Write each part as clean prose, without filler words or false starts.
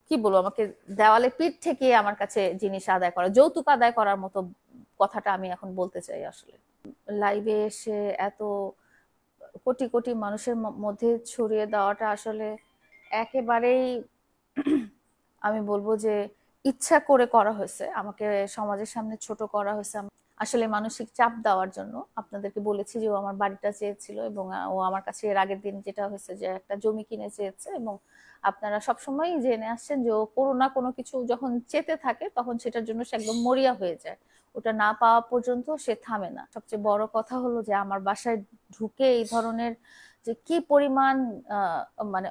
কি বলবো, আমাকে দেওয়ালে পিঠ থেকে আমার কাছে জিনিস আদায় করা, যৌতুক আদায় করার মতো কথাটা আমি এখন বলতে চাই আসলে। লাইভে এসে এত কোটি কোটি মানুষের মধ্যে ছড়িয়ে দেওয়াটা আসলে একেবারেই আমি বলবো যে ইচ্ছা করে করা হয়েছে, আমাকে সমাজের সামনে ছোট করা হয়েছে। আসলে মানসিক চাপ দেওয়ার জন্য আপনাদেরকে বলেছি যে ও আমার বাড়িটা চেয়েছিল, এবং ও আমার কাছে এর আগের দিন যেটা হয়েছে যে একটা জমি কিনে চেয়েছে, এবং আপনারা সবসময় জেনে আসছেন যে ও কোনো না কোনো কিছু যখন চেতে থাকে তখন সেটার জন্য সে একদম মরিয়া হয়ে যায়, ওটা না পাওয়া পর্যন্ত সে থামে না। সবচেয়ে বড় কথা হলো যে আমার বাসায় ঢুকে এই ধরনের যে কি পরিমাণ মানে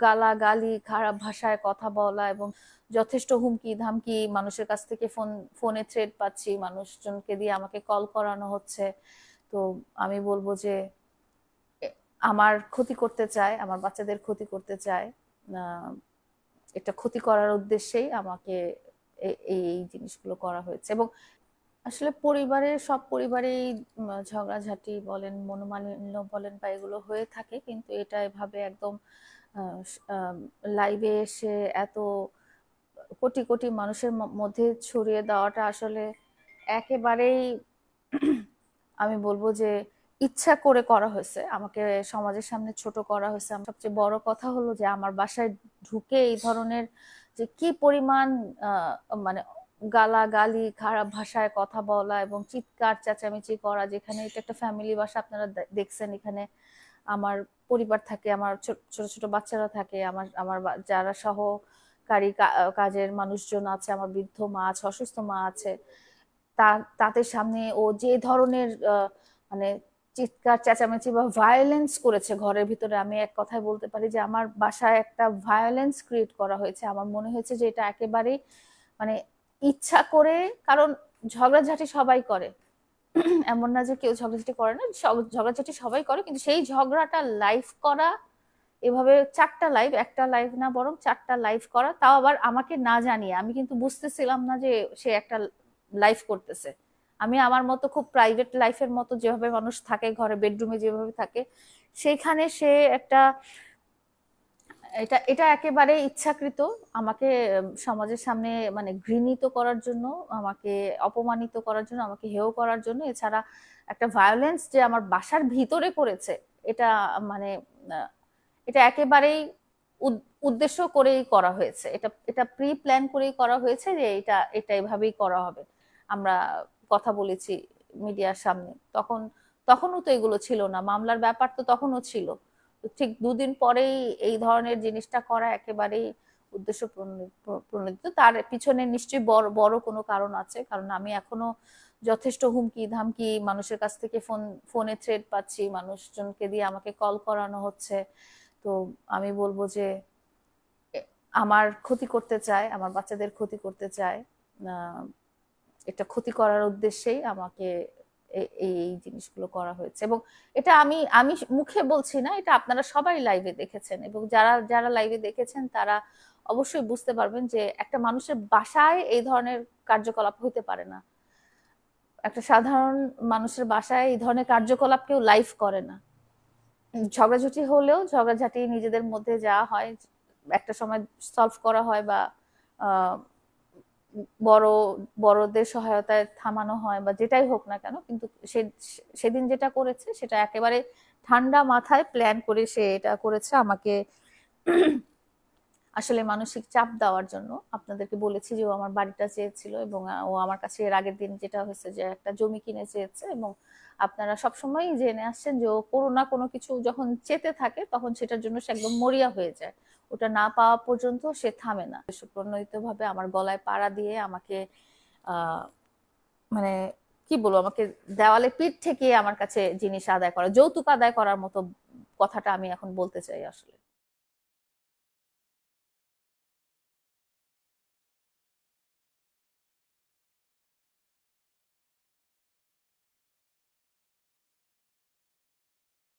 গালাগালি, খারাপ ভাষায় কথা বলা, এবং যথেষ্ট হুমকি ধামকি, মানুষের কাছ থেকে ফোনে থ্রেট পাচ্ছি, মানুষজনকে দিয়ে আমাকে কল করানো হচ্ছে। তো আমি বলবো যে আমার ক্ষতি করতে চায়, আমার বাচ্চাদের ক্ষতি করতে চায়, এটা ক্ষতি করার উদ্দেশ্যেই আমাকে এই এই জিনিসগুলো করা হয়েছে। এবং আসলে পরিবারের সব পরিবারেই ঝগড়াঝাটি বলেন, মনোমালিন্য বলেন বা এগুলো হয়ে থাকে, কিন্তু এটা এভাবে একদম লাইভে এসে এত কোটি কোটি মানুষের মধ্যে ছড়িয়ে দেওয়াটা আসলে একেবারেই আমি বলবো যে ইচ্ছা করে করা হয়েছে, আমাকে সমাজের সামনে ছোট করা হয়েছে। সবচেয়ে বড় কথা হলো যে আমার বাসায় ঢুকে এই ধরনের যে কি পরিমাণ মানে গালাগালি, খারাপ ভাষায় কথা বলা এবং চিৎকার চেঁচামেচি করা, যেখানে এটা একটা ফ্যামিলি বাসা, আপনারা দেখছেন এখানে আমার পরিবার থাকে, আমার ছোট ছোট বাচ্চারা থাকে, আমার আমার যারা সহকারী কাজের মানুষজন আছে, আমার বৃদ্ধ মা আছে, অসুস্থ মা আছে, তাদের সামনে ও যে ধরনের মানে চিৎকার চেঁচামেচি বা ভায়োলেন্স করেছে ঘরের ভিতরে, আমি এক কথায় বলতে পারি যে আমার বাসায় একটা ভায়োলেন্স ক্রিয়েট করা হয়েছে। আমার মনে হয়েছে যে এটা একেবারেই মানে ইচ্ছা করে, কারণ ঝগড়াঝাটি সবাই করে, এমন না যে কেউ ঝগড়াঝাটি করে না, ঝগড়াঝাটি সবাই করে, কিন্তু সেই ঝগড়াটা লাইভ করা, এভাবে 4টা লাইভ, একটা লাইভ না বরং 4টা লাইভ করা, তাও আবার আমাকে না জানিয়ে। আমি কিন্তু বুঝতেছিলাম না যে সে একটা লাইভ করতেছে। আমি আমার মতো খুব প্রাইভেট লাইফের মতো যেভাবে মানুষ থাকে ঘরে, বেডরুমে যেভাবে থাকে, সেইখানে সে একটা এটা এটা একেবারে ইচ্ছাকৃত আমাকে সমাজের সামনে মানে ঘৃণিত করার জন্য, আমাকে অপমানিত করার জন্য, আমাকে হেয় করার জন্য। এছাড়া একটা ভায়োলেন্স যে আমার বাসার ভিতরে করেছে, এটা মানে আহ, এটা একেবারেই উদ্দেশ্য করেই করা হয়েছে, এটা এটা প্রি প্ল্যান করেই করা হয়েছে যে এটা এটা এভাবেই করা হবে। আমরা কথা বলেছি মিডিয়ার সামনে, তখনও তো এগুলো ছিল না, মামলার ব্যাপার তো তখনও ছিল। তো ঠিক 2 দিন পরেই এই ধরনের জিনিসটা করা একেবারেই উদ্দেশ্য প্রণোদিত। তার পিছনে নিশ্চয়ই বড় বড় কোনো কারণ আছে, কারণ আমি এখনো যথেষ্ট হুমকি ধামকি, মানুষের কাছ থেকে ফোনে থ্রেট পাচ্ছি, মানুষজনকে দিয়ে আমাকে কল করানো হচ্ছে। তো আমি বলবো যে আমার ক্ষতি করতে চায়, আমার বাচ্চাদের ক্ষতি করতে চায়, এটা ক্ষতি করার উদ্দেশ্যেই আমাকে এই এই জিনিসগুলো করা হয়েছে। এবং এটা আমি আমি মুখে বলছি না, এটা আপনারা সবাই লাইভে দেখেছেন, এবং যারা যারা লাইভে দেখেছেন তারা অবশ্যই বুঝতে পারবেন যে একটা মানুষের বাসায় এই ধরনের কার্যকলাপ হইতে পারে না। একটা সাধারণ মানুষের বাসায় এই ধরনের কার্যকলাপ কেউ লাইভ করে না। ঝগড়াঝাটি হলেও ঝগড়াঝাটি নিজেদের মধ্যে যা হয় একটা সময় সলভ করা হয়, বা বড় বড়দের সহায়তায় থামানো হয়, বা যেটাই হোক না কেন, কিন্তু সেদিন যেটা করেছে সেটা একেবারে ঠান্ডা মাথায় প্ল্যান করে সে এটা করেছে আমাকে আসলে মানসিক চাপ দেওয়ার জন্য। আপনাদেরকে বলেছি যে ও আমার বাড়িটা চেয়েছিল, এবং ও আমার কাছে এর আগের দিন যেটা হয়েছে যে একটা জমি কিনে চেয়েছে, এবং আপনারা সবসময় জেনে আসছেন যে ও কোনো না কোনো কিছু যখন চেতে থাকে তখন সেটার জন্য সে একদম মরিয়া হয়ে যায়, ওটা না পাওয়া পর্যন্ত সে থামে না। প্রণোদিত ভাবে আমার গলায় পাড়া দিয়ে আমাকে আহ মানে কি বলবো, আমাকে দেওয়ালে পিঠ থেকে আমার কাছে জিনিস আদায় করা, যৌতুক আদায় করার মতো কথাটা আমি এখন বলতে চাই আসলে।